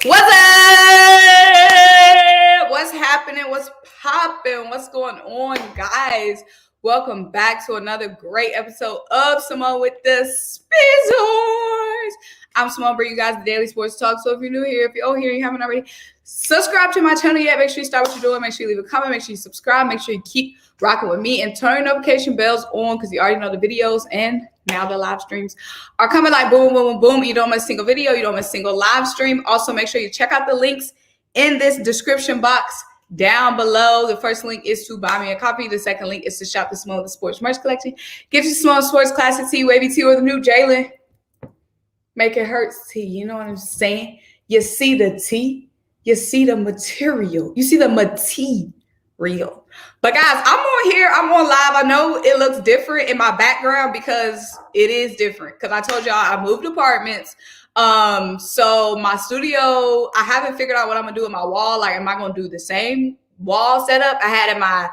What's up? What's happening? What's popping? What's going on, guys? Welcome back to another great episode of Symone with the Sports. I'm Symone, bringing you guys the daily sports talk. So if you're new here, if you're old here, you haven't already subscribed to my channel yet, make sure you start what you're doing. Make sure you leave a comment. Make sure you subscribe. Make sure you keep rocking with me and turn notification bells on because you already know the videos and now the live streams are coming like boom, boom, boom, boom. You don't miss a single video. You don't miss a single live stream. Also, make sure you check out the links in this description box down below. The first link is to buy me a copy. The second link is to shop the Symone with the Sports merch collection. Get your Symone Sports Classic Tee, Wavy Tee, or the new Jalen Make It Hurts tee. You know what I'm saying? You see the tee. You see the material. You see the material. But guys, I'm on here. I'm on live. I know it looks different in my background because it is different. Because I told y'all I moved apartments. So my studio, I haven't figured out what I'm going to do with my wall. Like, am I going to do the same wall setup I had in my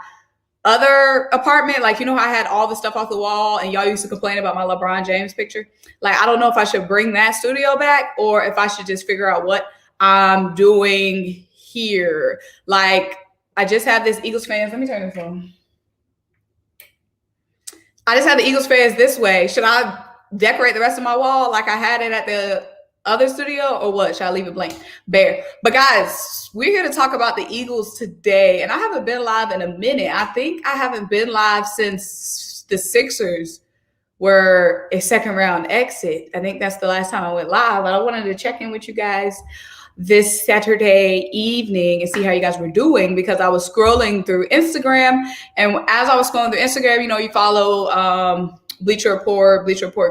other apartment? Like, you know how I had all the stuff off the wall and y'all used to complain about my LeBron James picture? Like, I don't know if I should bring that studio back or if I should just figure out what I'm doing here. Like, I just have this Eagles fans. Let me turn this on. I just have the Eagles fans this way. Should I decorate the rest of my wall like I had it at the other studio or what? Should I leave it blank? Bare. But guys, we're here to talk about the Eagles today. And I haven't been live in a minute. I think I haven't been live since the Sixers were a second round exit. I think that's the last time I went live. But I wanted to check in with you guys this Saturday evening and see how you guys were doing because I was scrolling through Instagram. And as I was scrolling through Instagram, you know, you follow Bleacher Report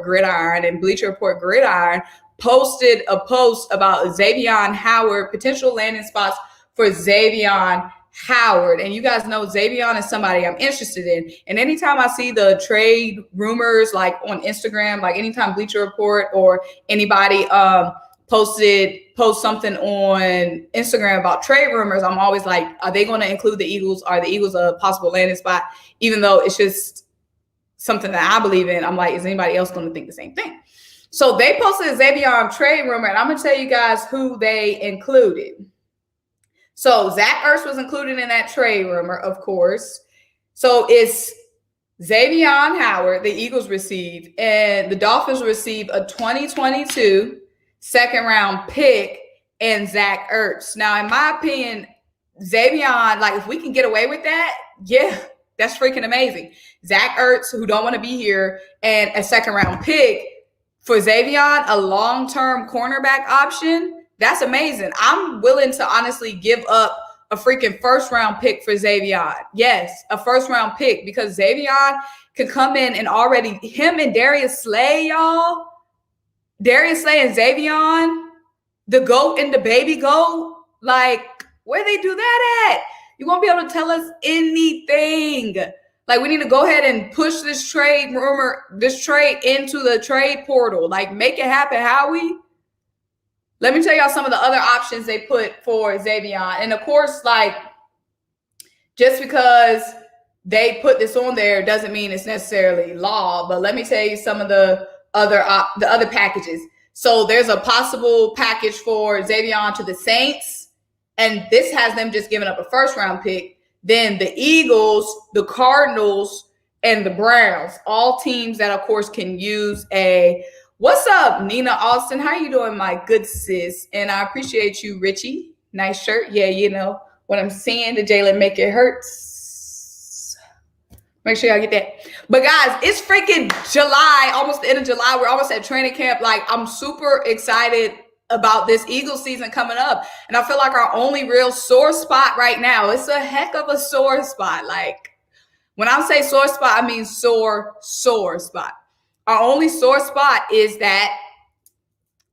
Gridiron, and Bleacher Report Gridiron posted a post about Xavien Howard, potential landing spots for Xavien Howard. And you guys know Xavien is somebody I'm interested in. And anytime I see the trade rumors like on Instagram, like anytime Bleacher Report or anybody post something on Instagram about trade rumors, I'm always like, are they going to include the Eagles? Are the Eagles a possible landing spot? Even though it's just something that I believe in, I'm like, is anybody else going to think the same thing? So they posted a Xavien trade rumor, and I'm going to tell you guys who they included. So Zach Ertz was included in that trade rumor, of course. So it's Xavien Howard, the Eagles received, and the Dolphins received a 2022 second round pick and Zach Ertz. Now, in my opinion, Xavien, like if we can get away with that, yeah, that's freaking amazing. Zach Ertz, who don't want to be here, and a second round pick for Xavien, a long-term cornerback option. That's amazing. I'm willing to honestly give up a freaking first-round pick for Xavien. Yes, a first-round pick because Xavien can come in and already him and Darius Slay, y'all. Darius Slay and Xavien, the GOAT and the baby GOAT, like, where they do that at? You won't be able to tell us anything. Like, we need to go ahead and push this trade rumor, this trade into the trade portal. Like, make it happen, Howie. Let me tell y'all some of the other options they put for Xavien. And, of course, like, just because they put this on there doesn't mean it's necessarily law. But let me tell you some of the other packages. So there's a possible package for Xavien to the Saints, and this has them just giving up a first round pick. Then the Eagles, the Cardinals, and the Browns, all teams that of course can use a what's up, Nina Austin? How you doing, my good sis? And I appreciate you, Richie. Nice shirt. Yeah, you know what I'm saying. The Jalen Make It Hurts. Make sure y'all get that. But guys, it's freaking July, almost the end of July. We're almost at training camp. Like, I'm super excited about this Eagles season coming up. And I feel like our only real sore spot right now, it's a heck of a sore spot. Like, when I say sore spot, I mean sore spot. Our only sore spot is that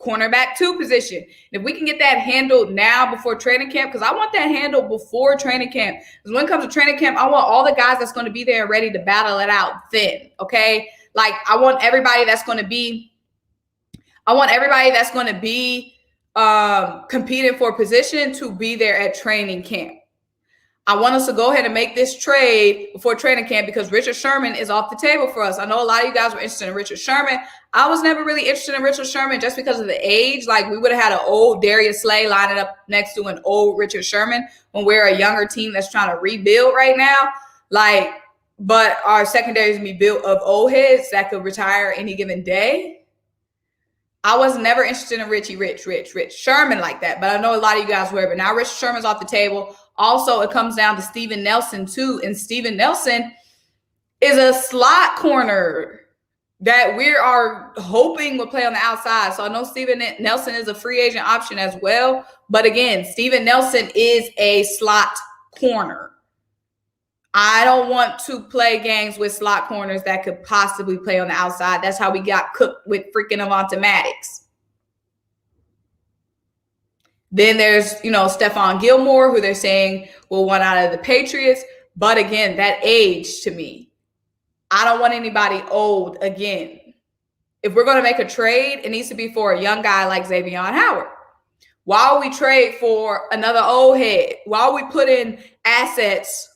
cornerback 2 position. And if we can get that handled now before training camp, because I want that handled before training camp. Because when it comes to training camp, I want all the guys that's going to be there and ready to battle it out then, okay? Like, I want everybody that's going to be competing for position to be there at training camp. I want us to go ahead and make this trade before training camp because Richard Sherman is off the table for us. I know a lot of you guys were interested in Richard Sherman. I was never really interested in Richard Sherman just because of the age. Like, we would have had an old Darius Slay lining up next to an old Richard Sherman when we're a younger team that's trying to rebuild right now. Like, but our secondary is going to be built of old heads that could retire any given day. I was never interested in Rich Sherman like that, but I know a lot of you guys were. But now Rich Sherman's off the table. Also, it comes down to Steven Nelson too, and Steven Nelson is a slot corner that we are hoping will play on the outside. So I know Steven Nelson is a free agent option as well, but again, Steven Nelson is a slot corner. I don't want to play games with slot corners that could possibly play on the outside. That's how we got cooked with freaking Devonta Maddox. Then there's, Stephon Gilmore, who they're saying will want out of the Patriots. But again, that age to me, I don't want anybody old again. If we're going to make a trade, it needs to be for a young guy like Xavien Howard. While we trade for another old head, while we put in assets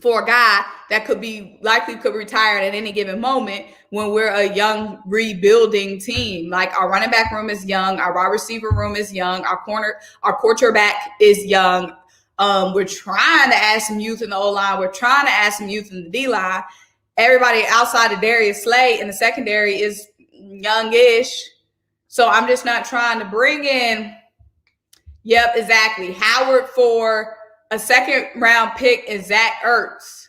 for a guy that could retire at any given moment when we're a young rebuilding team. Like, our running back room is young, our wide receiver room is young, our quarterback is young. We're trying to add some youth in the O-line. We're trying to add some youth in the D-line. Everybody outside of Darius Slay in the secondary is youngish. So I'm just not trying to bring in, yep, exactly, Howard for a second-round pick is Zach Ertz.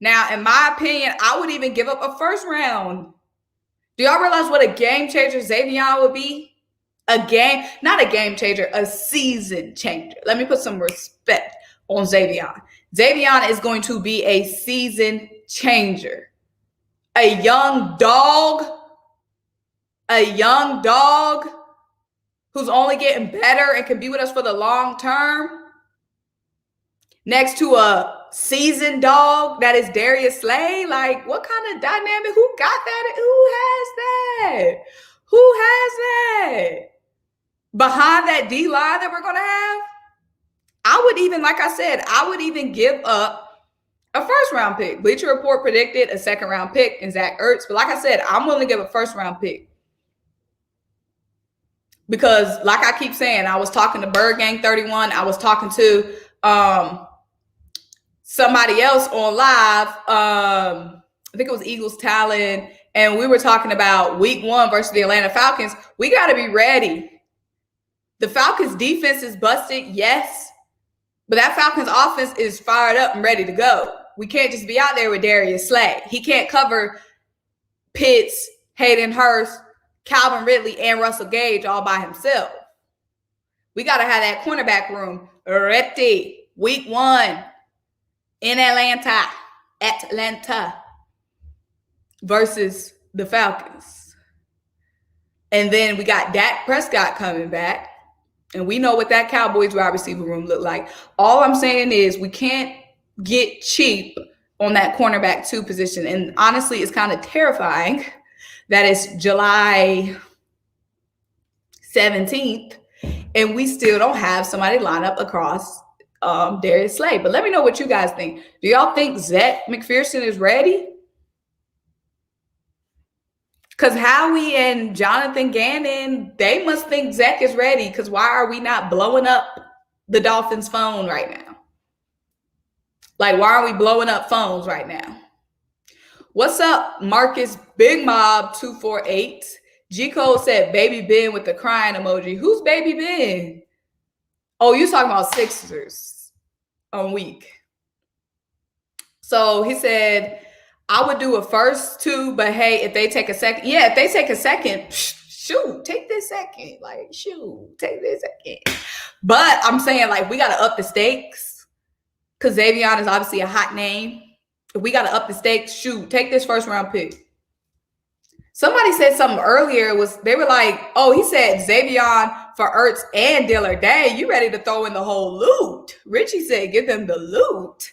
Now, in my opinion, I would even give up a first round. Do y'all realize what a game changer Xavien would be? Not a game changer, a season changer. Let me put some respect on Xavien. Xavien is going to be a season changer. A young dog who's only getting better and can be with us for the long term. Next to a seasoned dog that is Darius Slay. Like, what kind of dynamic? Who got that? Who has that? Who has that? Behind that D-line that we're going to have? I would even give up a first-round pick. Bleacher Report predicted a second-round pick in Zach Ertz. But like I said, I'm willing to give a first-round pick. Because like I keep saying, I was talking to Bird Gang 31. I was talking to somebody else on live. I think it was Eagles Talent. And we were talking about week 1 versus the Atlanta Falcons. We got to be ready. The Falcons defense is busted, yes. But that Falcons offense is fired up and ready to go. We can't just be out there with Darius Slay. He can't cover Pitts, Hayden Hurst, Calvin Ridley, and Russell Gage all by himself. We got to have that cornerback room ready. Week 1 in Atlanta versus the Falcons. And then we got Dak Prescott coming back. And we know what that Cowboys wide receiver room look like. All I'm saying is we can't get cheap on that cornerback 2 position. And honestly, it's kind of terrifying that it's July 17th and we still don't have somebody line up across Darius Slay. But let me know what you guys think. Do y'all think ZECH McPherson is ready? Because Howie and Jonathan Gannon, they must think ZECH is ready. Because why are we not blowing up the Dolphins' phone right now? Like, why are we blowing up phones right now? What's up, Marcus Big Mob 248? G Code said Baby Ben with the crying emoji. Who's Baby Ben? Oh, you talking about Sixers on week. So he said, I would do a first 2, but hey, if they take a second, yeah, if they take a second, shoot, take this second. Like, shoot, take this second. But I'm saying, like, we got to up the stakes because Xavien is obviously a hot name. If we got to up the stakes, shoot, take this first round pick. Somebody said something earlier, they were like, oh, he said Xavien for Ertz and Dillard. Dang, you ready to throw in the whole loot. Richie said, give them the loot.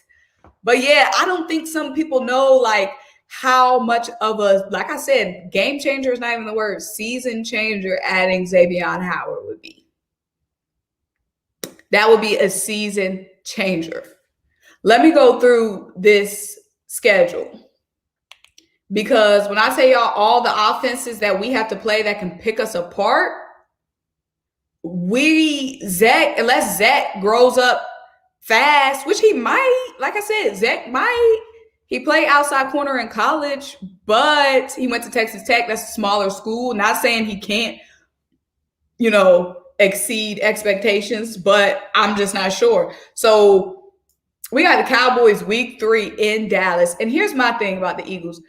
But yeah, I don't think some people know like how much of a, like I said, game changer is not even the word, season changer adding Xavien Howard would be. That would be a season changer. Let me go through this schedule. Because when I say y'all, all the offenses that we have to play that can pick us apart, ZECH, unless ZECH grows up fast, which he might, like I said, ZECH might. He played outside corner in college, but he went to Texas Tech. That's a smaller school. Not saying he can't, exceed expectations, but I'm just not sure. So we got the Cowboys week 3 in Dallas. And here's my thing about the Eagles.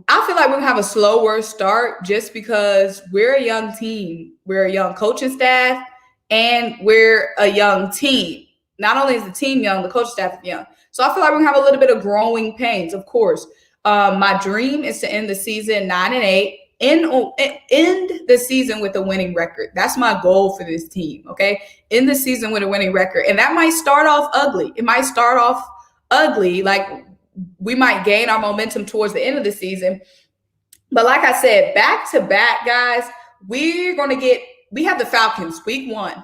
I feel like we're going to have a slower start just because we're a young team. We're a young coaching staff, and we're a young team. Not only is the team young, the coaching staff is young. So I feel like we're going to have a little bit of growing pains, of course. My dream is to end the season 9-8, end the season with a winning record. That's my goal for this team, okay? End the season with a winning record. And that might start off ugly. It might start off ugly, like we might gain our momentum towards the end of the season. But like I said, back to back, guys, we have the Falcons week 1,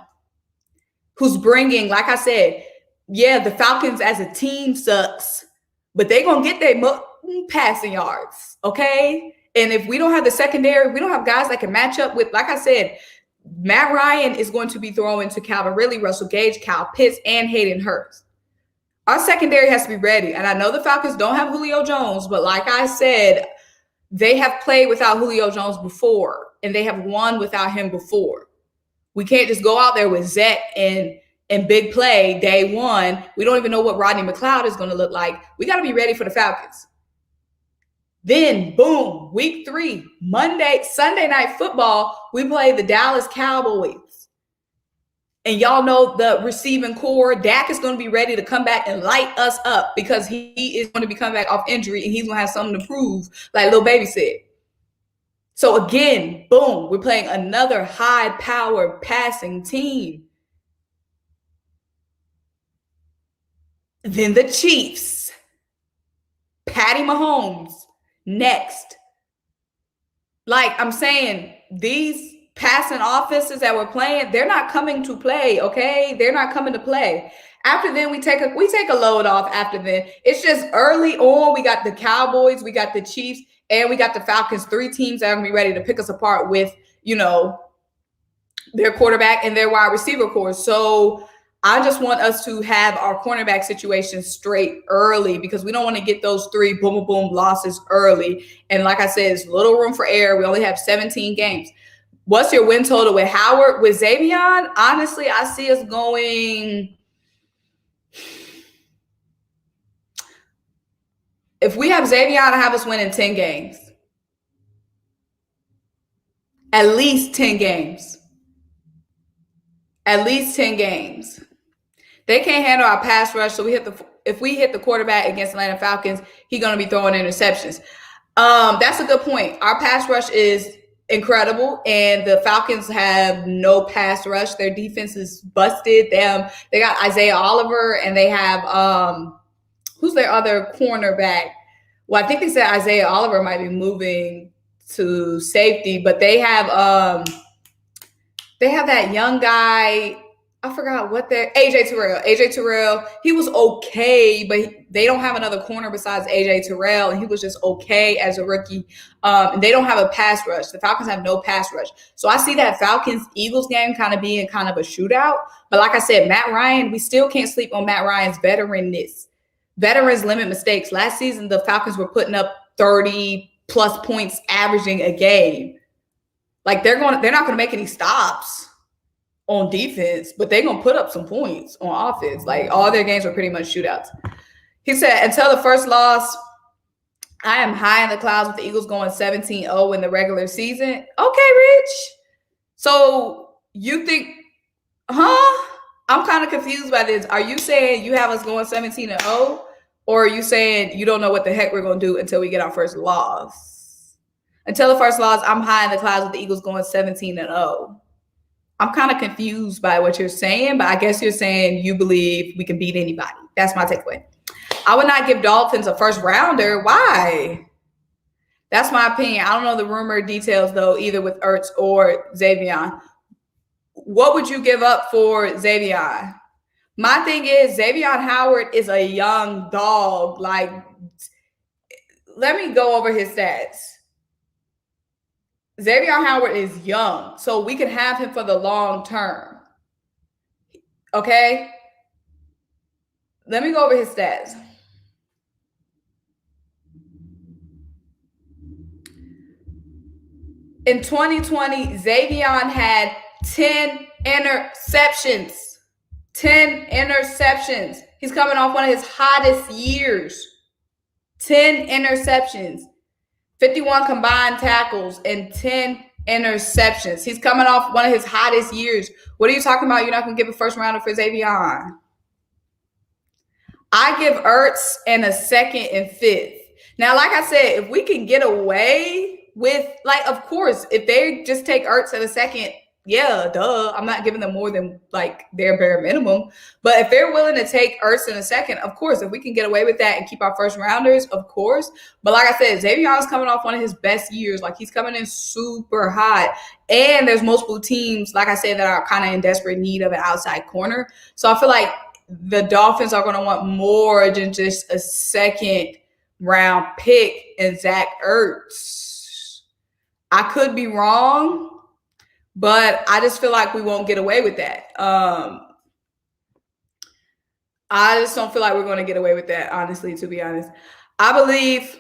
who's bringing, like I said, yeah, the Falcons as a team sucks, but they're going to get their passing yards, okay? And if we don't have the secondary, we don't have guys that can match up with, like I said, Matt Ryan is going to be throwing to Calvin Ridley, Russell Gage, Kyle Pitts, and Hayden Hurst. Our secondary has to be ready. And I know the Falcons don't have Julio Jones, but like I said, they have played without Julio Jones before, and they have won without him before. We can't just go out there with ZECH and big play day 1. We don't even know what Rodney McLeod is going to look like. We got to be ready for the Falcons. Then, boom, week 3, Sunday night football, we play the Dallas Cowboys. And y'all know the receiving core, Dak is going to be ready to come back and light us up because he is going to be coming back off injury and he's going to have something to prove, like Lil Baby said. So again, boom, we're playing another high-powered passing team. Then the Chiefs, Patty Mahomes, next. Like I'm saying, these passing offenses that we're playing, they're not coming to play, okay? They're not coming to play. After then, we take a load off after then. It's just early on, we got the Cowboys, we got the Chiefs, and we got the Falcons, 3 teams that are going to be ready to pick us apart with, their quarterback and their wide receiver core. So I just want us to have our cornerback situation straight early because we don't want to get those 3 boom, boom, boom losses early. And like I said, there's little room for error. We only have 17 games. What's your win total with Howard? With Xavien, honestly, I see us going. If we have Xavien, I have us winning 10 games. At least 10 games. At least 10 games. They can't handle our pass rush, so if we hit the quarterback against Atlanta Falcons, he's going to be throwing interceptions. That's a good point. Our pass rush is incredible, and the Falcons have no pass rush. Their defense is busted. They got Isaiah Oliver, and they have who's their other cornerback? Well, I think they said Isaiah Oliver might be moving to safety, but they have that young guy. I forgot what AJ Terrell. He was okay, but they don't have another corner besides AJ Terrell, and he was just okay as a rookie. And they don't have a pass rush. The Falcons have no pass rush. So I see that Falcons-Eagles game kind of being kind of a shootout. But like I said, Matt Ryan, we still can't sleep on Matt Ryan's veteranness. Veterans limit mistakes. Last season, the Falcons were putting up 30-plus points averaging a game. Like they're not going to make any stops on defense, but they're going to put up some points on offense. Like all their games were pretty much shootouts. He said, until the first loss, I am high in the clouds with the Eagles going 17-0 in the regular season. Okay, Rich. So you think, I'm kind of confused by this. Are you saying you have us going 17-0? Or are you saying you don't know what the heck we're going to do until we get our first loss? Until the first loss, I'm high in the clouds with the Eagles going 17-0. I'm kind of confused by what you're saying, but I guess you're saying you believe we can beat anybody. That's my takeaway. I would not give Dolphins a first rounder. Why? That's my opinion. I don't know the rumor details, though, either with Ertz or Xavien. What would you give up for Xavien? My thing is Xavien Howard is a young dog. Like, let me go over his stats. Xavien Howard is young, so we can have him for the long term. Okay? Let me go over his stats. In 2020, Xavien had 10 interceptions. 10 interceptions. He's coming off one of his hottest years. 10 interceptions. 51 combined tackles and 10 interceptions. He's coming off one of his hottest years. What are you talking about? You're not going to give a first rounder for Xavien? I give Ertz and a second and fifth. Now, like I said, if we can get away with, like, of course, if they just take Ertz at a second, yeah, duh. I'm not giving them more than like their bare minimum. But if they're willing to take Ertz in a second, of course, if we can get away with that and keep our first rounders, of course. But like I said, Xavien is coming off one of his best years. Like, he's coming in super hot. And there's multiple teams, like I said, that are kind of in desperate need of an outside corner. So I feel like the Dolphins are going to want more than just a second round pick in Zach Ertz. I could be wrong, but I just feel like we won't get away with that. I just don't feel like we're going to get away with that, honestly, to be honest. I believe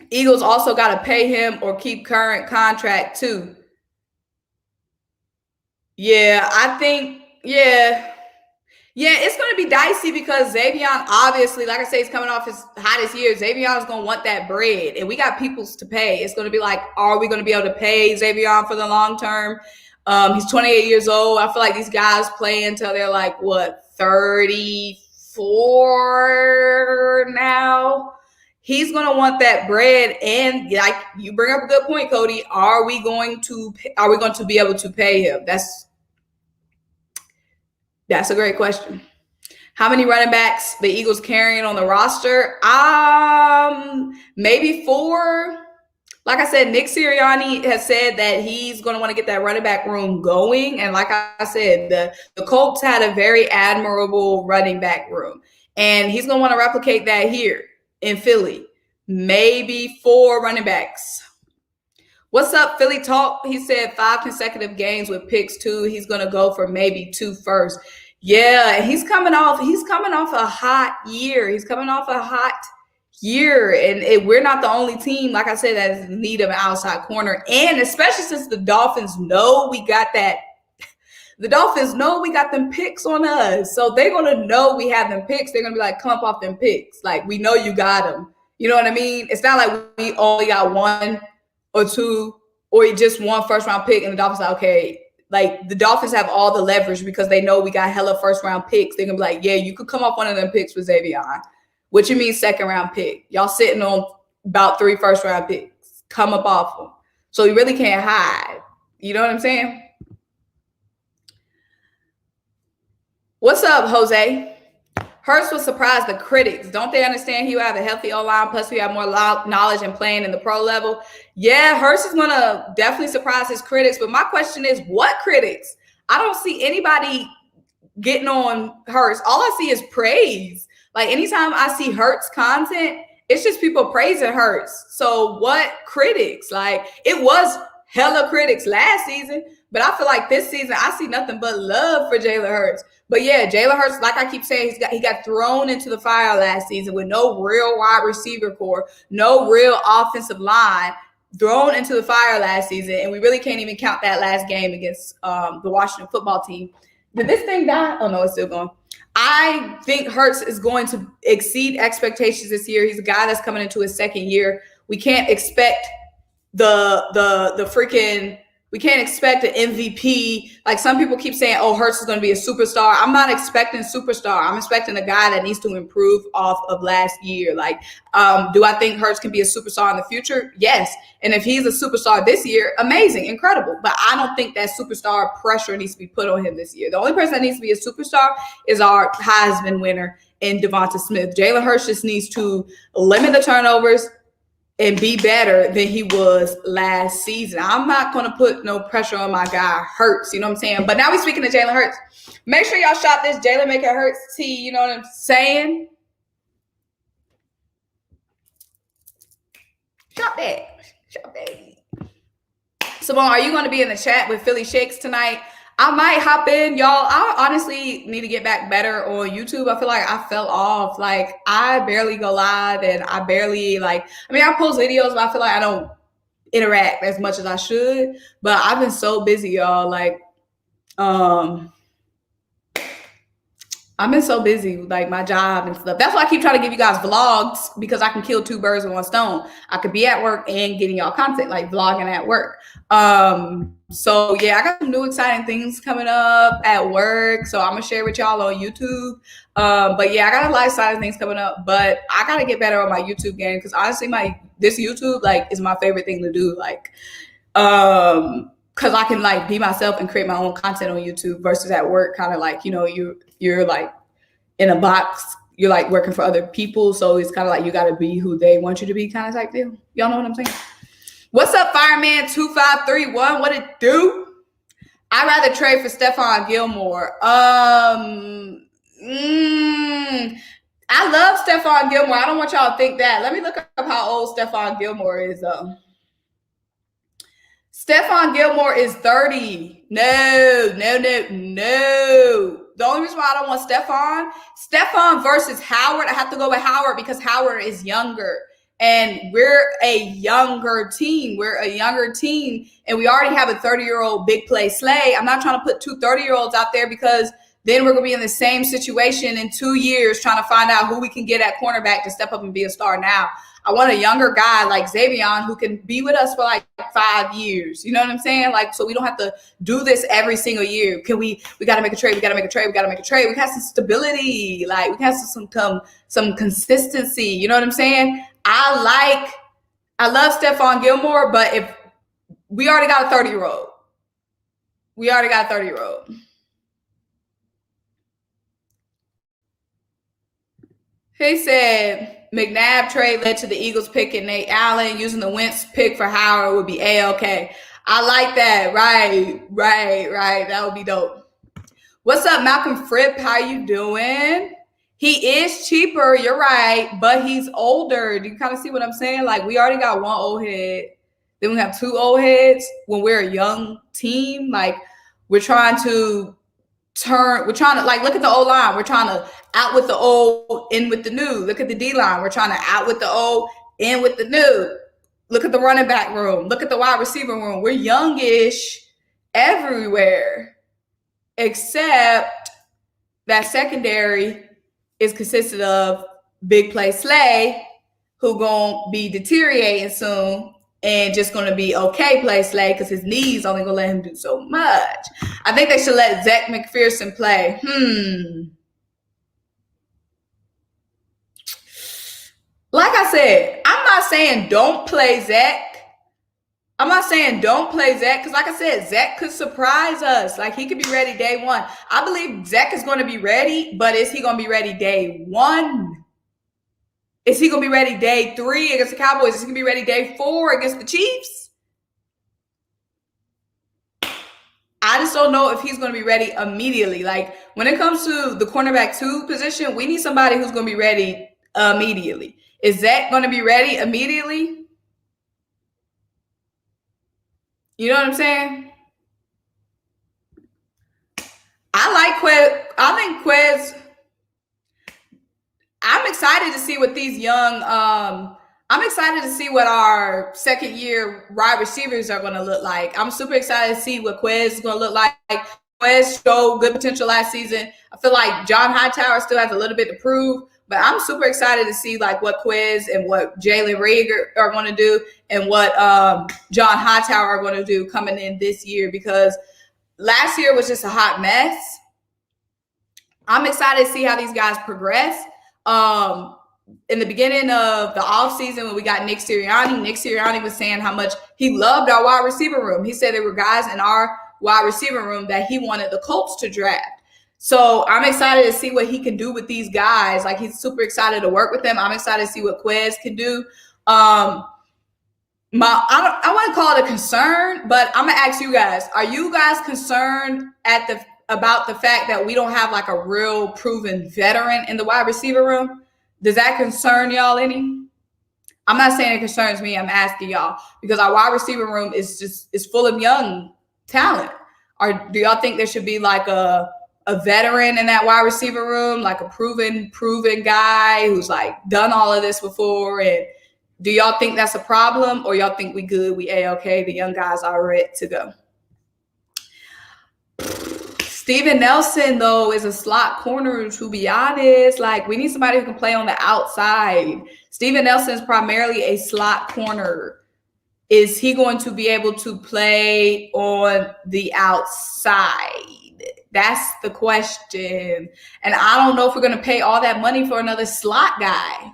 Eagles also got to pay him or keep current contract too. Yeah, I think, yeah, it's going to be dicey because Xavien, obviously, like I say, he's coming off his hottest year. Xavien is going to want that bread, and we got peoples to pay. It's going to be like, are we going to be able to pay Xavien for the long term? He's 28 years old. I feel like these guys play until they're like, what, 34 now? He's going to want that bread, and like you bring up a good point, Cody. Are we going to be able to pay him? That's a great question. How many running backs the Eagles carrying on the roster? Maybe 4. Like I said, Nick Sirianni has said that he's going to want to get that running back room going. And like I said, the Colts had a very admirable running back room. And he's going to want to replicate that here in Philly. Maybe 4 running backs. What's up, Philly Talk? He said 5 consecutive games with picks too. He's going to go for maybe 2 first. Yeah, he's coming off a hot year. And we're not the only team, like I said, that is in need of an outside corner. And especially since the Dolphins know we got that. The Dolphins know we got them picks on us. So they're going to know we have them picks. They're going to be like, come off them picks. Like, we know you got them. You know what I mean? It's not like we only got 1 or 2 or just 1 first round pick and the Dolphins are like, okay. Like, the Dolphins have all the leverage because they know we got hella first round picks. They're going to be like, yeah, you could come off one of them picks with Xavien. What you mean second round pick? Y'all sitting on about 3 first round picks. Come up off them. So you really can't hide. You know what I'm saying? What's up, Jose? Hurts will surprise the critics. Don't they understand he will have a healthy O-line, plus we have more knowledge and playing in the pro level? Yeah, Hurts is going to definitely surprise his critics. But my question is, what critics? I don't see anybody getting on Hurts. All I see is praise. Like, anytime I see Hurts content, it's just people praising Hurts. So what critics? Like, it was hella critics last season, but I feel like this season I see nothing but love for Jalen Hurts. But yeah, Jalen Hurts, like I keep saying, he got thrown into the fire last season with no real wide receiver core, no real offensive line, thrown into the fire last season, and we really can't even count that last game against the Washington football team. Did this thing die? Oh no, it's still going. I think Hurts is going to exceed expectations this year. He's a guy that's coming into his second year. We can't expect we can't expect an MVP. Like, some people keep saying, oh, Hurts is going to be a superstar. I'm not expecting superstar. I'm expecting a guy that needs to improve off of last year. Like, do I think Hurts can be a superstar in the future? Yes. And if he's a superstar this year, amazing, incredible. But I don't think that superstar pressure needs to be put on him this year. The only person that needs to be a superstar is our Heisman winner in DeVonta Smith. Jalen Hurts just needs to limit the turnovers, and be better than he was last season. I'm not going to put no pressure on my guy Hurts, you know what I'm saying? But now we're speaking to Jalen Hurts. Make sure y'all shop this Jalen Make It Hurts tee, you know what I'm saying? Shop that. Shop that. Symone, are you going to be in the chat with Philly Shakes tonight? I might hop in, y'all. I honestly need to get back better on YouTube. I feel like I fell off. Like, I barely go live, and I barely, like, I mean, I post videos, but I feel like I don't interact as much as I should. But I've been so busy, y'all. Like, I've been so busy, like my job and stuff. That's why I keep trying to give you guys vlogs, because I can kill two birds with one stone. I could be at work and getting y'all content, like vlogging at work. So yeah, I got some new exciting things coming up at work. So I'm gonna share with y'all on YouTube. But yeah, I got a lot of exciting things coming up, but I gotta get better on my YouTube game, because honestly, this YouTube like is my favorite thing to do. Like, because I can like be myself and create my own content on YouTube versus at work, kind of like, you know, you're like in a box, you're like working for other people. So it's kind of like you got to be who they want you to be, kind of type deal. Y'all know what I'm saying? What's up, Fireman 2531? What it do? I'd rather trade for Stephon Gilmore. I love Stephon Gilmore. I don't want y'all to think that. Let me look up how old Stephon Gilmore is, though. Stephon Gilmore is 30. No. The only reason why I don't want Stephon versus Howard, I have to go with Howard because Howard is younger. And we're a younger team. And we already have a 30-year-old big play Slay. I'm not trying to put two 30-year-olds out there, because then we're going to be in the same situation in 2 years trying to find out who we can get at cornerback to step up and be a star now. I want a younger guy like Xavien who can be with us for like 5 years. You know what I'm saying? Like, so we don't have to do this every single year. We got to make a trade. We got to have some stability. Like, we have some consistency. You know what I'm saying? I love Stephon Gilmore, but if we already got a 30-year-old. He said McNabb trade led to the Eagles picking Nate Allen. Using the Wentz pick for Howard would be A-okay. I like that. Right. That would be dope. What's up, Malcolm Fripp? How you doing? He is cheaper, you're right, but he's older. Do you kind of see what I'm saying? Like, we already got one old head. Then we have two old heads when we're a young team. Like, we're trying to like, look at the O-line. We're trying to out with the old, in with the new. Look at the D-line. We're trying to out with the old, in with the new. Look at the running back room. Look at the wide receiver room. We're youngish everywhere, except that secondary is consisted of big play Slay, who gonna be deteriorating soon, and just gonna be okay play Slay because his knees only gonna let him do so much. I think they should let ZECH McPherson play. Like I said, I'm not saying don't play ZECH. Because like I said, ZECH could surprise us. Like, he could be ready day one. I believe ZECH is going to be ready, but is he going to be ready day one? Is he going to be ready day 3 against the Cowboys? Is he going to be ready day 4 against the Chiefs? I just don't know if he's going to be ready immediately. Like, when it comes to the cornerback 2 position, we need somebody who's going to be ready immediately. Is ZECH going to be ready immediately? You know what I'm saying? I like Quez. I think Quez. I'm excited to see what these young. I'm excited to see what our second-year wide receivers are going to look like. I'm super excited to see what Quez is going to look like. Quez showed good potential last season. I feel like John Hightower still has a little bit to prove, but I'm super excited to see like what Quez and what Jalen Reagor are going to do, and what John Hightower are going to do coming in this year, because last year was just a hot mess. I'm excited to see how these guys progress. In the beginning of the offseason, when we got Nick Sirianni was saying how much he loved our wide receiver room. He said there were guys in our wide receiver room that he wanted the Colts to draft. So I'm excited to see what he can do with these guys. Like, he's super excited to work with them. I'm excited to see what Quez can do. I wouldn't call it a concern, but I'm gonna ask you guys: are you guys concerned about the fact that we don't have like a real proven veteran in the wide receiver room? Does that concern y'all any? I'm not saying it concerns me. I'm asking y'all because our wide receiver room is full of young talent. Or do y'all think there should be like a veteran in that wide receiver room, like a proven guy who's like done all of this before? And do y'all think that's a problem, or y'all think we good? We A-okay, the young guys are ready to go. Steven Nelson, though, is a slot corner, to be honest. Like, we need somebody who can play on the outside. Steven Nelson is primarily a slot corner. Is he going to be able to play on the outside? That's the question. And I don't know if we're going to pay all that money for another slot guy.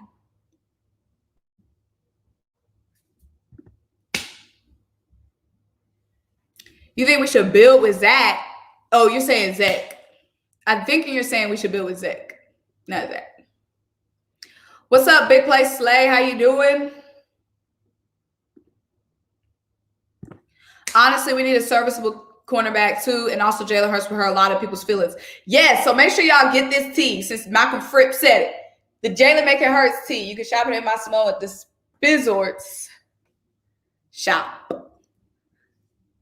You think we should build with Zach? Oh, you're saying Zach. I'm thinking you're saying we should build with Zach. Not Zach. What's up, Big Play Slay? How you doing? Honestly, we need a serviceable cornerback too, and also Jalen Hurts will hurt a lot of people's feelings. Yes, so make sure y'all get this tee since Malcolm Fripp said it. The Jalen Making Hurts tee. You can shop it in my SymoneWithTheSports shop.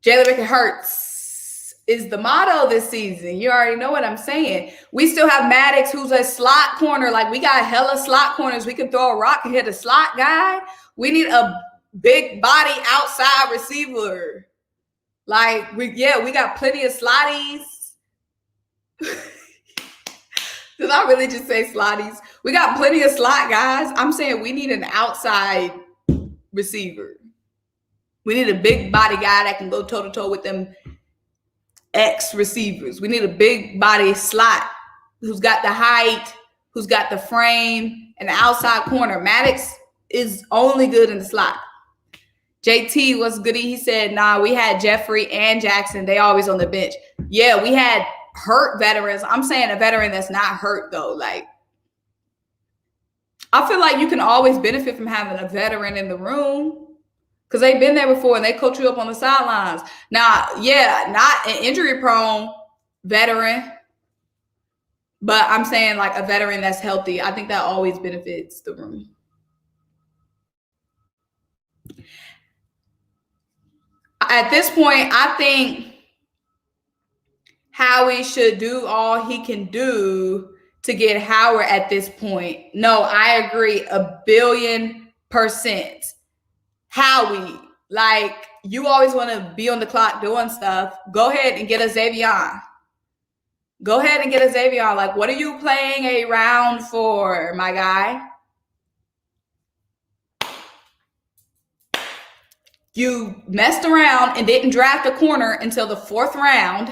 Jalen Making Hurts is the motto this season. You already know what I'm saying. We still have Maddox, who's a slot corner. Like, we got hella slot corners. We can throw a rock and hit a slot guy. We need a big body outside receiver. Like, we got plenty of slotties. Did I really just say slotties? We got plenty of slot guys. I'm saying we need an outside receiver. We need a big body guy that can go toe-to-toe with them X receivers. We need a big body slot who's got the height, who's got the frame, and the outside corner. Maddox is only good in the slot. JT, what's goody? He said, nah, we had Jeffrey and Jackson. They always on the bench. Yeah, we had hurt veterans. I'm saying a veteran that's not hurt, though. Like, I feel like you can always benefit from having a veteran in the room because they've been there before and they coach you up on the sidelines. Now, yeah, not an injury-prone veteran, but I'm saying like a veteran that's healthy. I think that always benefits the room. At this point, I think Howie should do all he can do to get Howard at this point. No, I agree 1,000,000,000%. Howie, like, you always want to be on the clock doing stuff. Go ahead and get a Xavien. Go ahead and get a Xavien. Like, what are you playing a round for, my guy? You messed around and didn't draft a corner until the 4th round.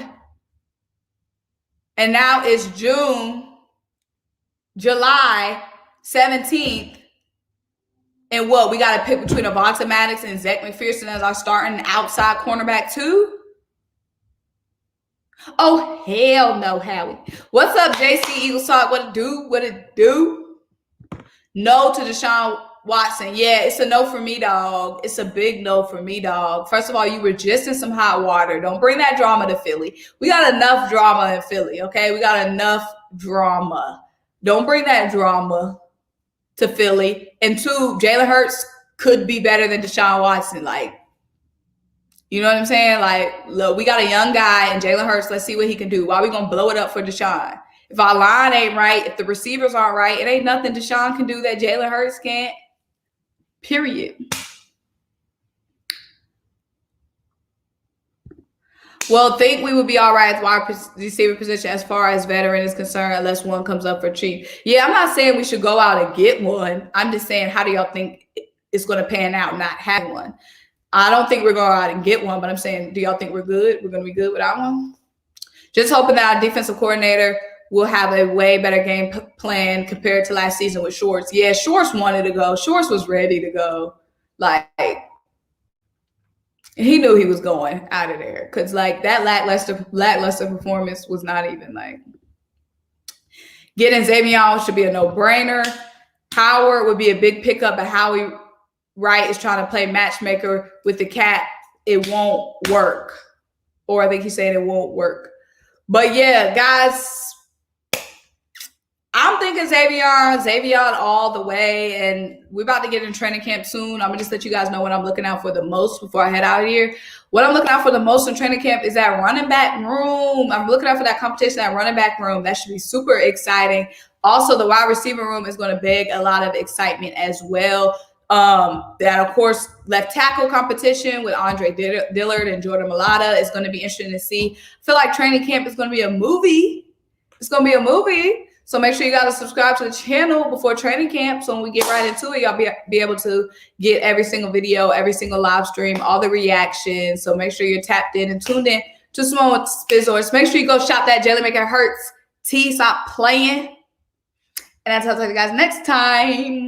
And now it's July 17th. And what? We got to pick between DEVONTA Maddox and ZECH McPhearson as our starting outside cornerback too? Oh, hell no, Howie. What's up, JC Eagles Talk? What it do? What it do? No to Deshaun Watson. Yeah, it's a no for me, dog. It's a big no for me, dog. First of all, you were just in some hot water. Don't bring that drama to Philly. We got enough drama in Philly, okay? We got enough drama. Don't bring that drama to Philly. And 2, Jalen Hurts could be better than Deshaun Watson. Like, you know what I'm saying? Like, look, we got a young guy and Jalen Hurts. Let's see what he can do. Why are we going to blow it up for Deshaun? If our line ain't right, if the receivers aren't right, it ain't nothing Deshaun can do that Jalen Hurts can't. Period. Well, think we would be all right at the wide receiver position as far as veteran is concerned, unless one comes up for cheap. Yeah, I'm not saying we should go out and get one. I'm just saying, how do y'all think it's going to pan out not having one? I don't think we're going out and get one, but I'm saying, do y'all think we're good? We're going to be good without one? Just hoping that our defensive coordinator will have a way better game plan compared to last season with Schwartz. Yeah, Schwartz wanted to go. Schwartz was ready to go. Like, he knew he was going out of there because, like, that lackluster performance was not even, like, getting Xavien should be a no-brainer. Howard would be a big pickup, but Howie Wright is trying to play matchmaker with the cat, it won't work. Or I think he's saying it won't work. But yeah, guys, I'm thinking Xavien all the way. And we're about to get in training camp soon. I'm going to just let you guys know what I'm looking out for the most before I head out of here. What I'm looking out for the most in training camp is that running back room. I'm looking out for that competition, that running back room. That should be super exciting. Also, the wide receiver room is going to beg a lot of excitement as well. That, of course, left tackle competition with Andre Dillard and Jordan Mailata is going to be interesting to see. I feel like training camp is going to be a movie. It's going to be a movie. So make sure you guys subscribe to the channel before training camp. So when we get right into it, y'all be able to get every single video, every single live stream, all the reactions. So make sure you're tapped in and tuned in to SymoneWithTheSports. Make sure you go shop that Jalen Hurts tee. Stop playing. And I'll talk to you guys next time.